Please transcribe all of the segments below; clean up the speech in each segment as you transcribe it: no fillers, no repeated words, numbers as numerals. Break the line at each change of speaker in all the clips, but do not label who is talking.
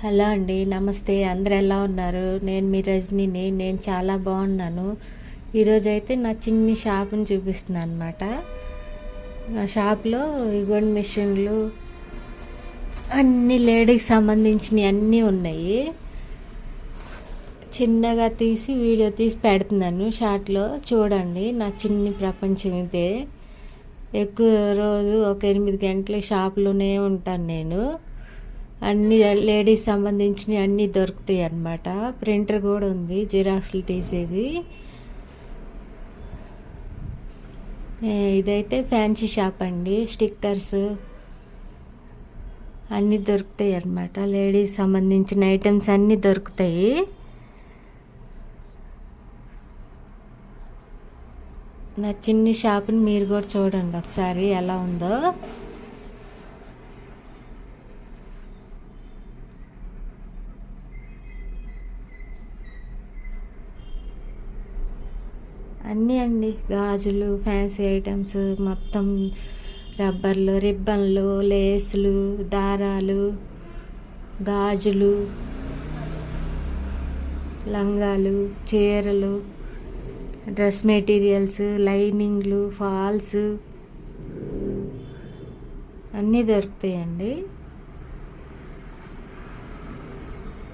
Hello అండి, నమస్తే. అందరు ఎలా ఉన్నారు? నేను మీ రజనీని. నేను చాలా బాగున్నాను. ఈరోజైతే నా చిన్ని షాప్ని చూపిస్తున్నాను అనమాట. నా షాప్లో ఇగోండి మిషన్లు అన్ని లేడీస్ సంబంధించినవి అన్నీ ఉన్నాయి. చిన్నగా తీసి వీడియో తీసి పెడుతున్నాను షార్ట్లో. చూడండి, నా చిన్ని ప్రపంచం ఇదే. ఎక్కువ రోజు ఒక 8 గంటలు షాప్లోనే ఉంటాను నేను. అన్ని లేడీస్ సంబంధించినవి అన్నీ దొరుకుతాయి అన్నమాట. ప్రింటర్ కూడా ఉంది, జిరాక్స్లు తీసేది. ఇదైతే ఫ్యాన్సీ షాప్ అండి. స్టిక్కర్స్ అన్నీ దొరుకుతాయి అన్నమాట. లేడీస్ సంబంధించిన ఐటమ్స్ అన్నీ దొరుకుతాయి. నా చిన్ని షాప్ని మీరు కూడా చూడండి ఒకసారి ఎలా ఉందో. అన్నీ అండి, గాజులు, ఫ్యాన్సీ ఐటమ్స్, మొత్తం రబ్బర్లు, రిబ్బన్లు, లేసులు, దారాలు, గాజులు, లంగాలు, చీరలు, డ్రెస్ మెటీరియల్స్, లైనింగ్లు, ఫాల్స్ అన్నీ దొరుకుతాయండి.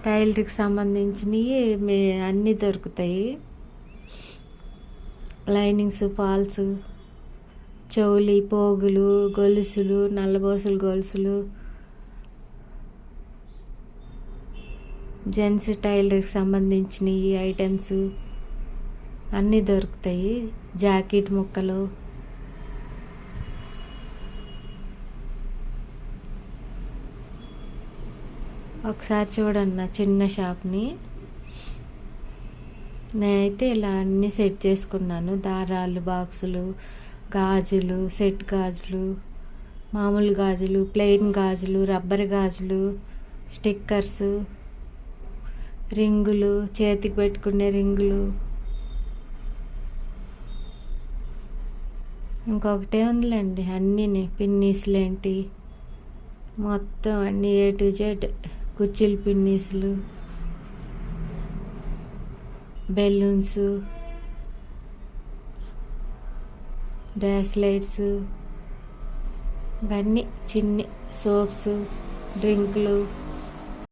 టైలర్కి సంబంధించినవి అన్నీ దొరుకుతాయి. లైనింగ్స్, ఫాల్స్, చెవులి, పోగులు, గొలుసులు, నల్లబోసులు గొలుసులు, జెంట్స్ టైలర్కి సంబంధించిన ఈ ఐటమ్స్ అన్నీ దొరుకుతాయి. జాకెట్ ముక్కలు, ఒకసారి చూడండి నా చిన్న షాప్ని. నేనైతే ఇలా అన్నీ సెట్ చేసుకున్నాను. దారాలు, బాక్సులు, గాజులు, సెట్ గాజులు, మామూలు గాజులు, ప్లెయిన్ గాజులు, రబ్బర్ గాజులు, స్టిక్కర్స్, రింగులు, చేతికి పెట్టుకునే రింగులు, ఇంకొకటే ఉందిలేండి అన్నీ పిన్నీసులు ఏంటి, మొత్తం అన్నీ A to Z. కుర్చీలు పిన్నీసులు, బెలూన్స్, బ్రాస్లెట్స్, ఇవన్నీ చిన్ని సోప్స్, డ్రింకులు,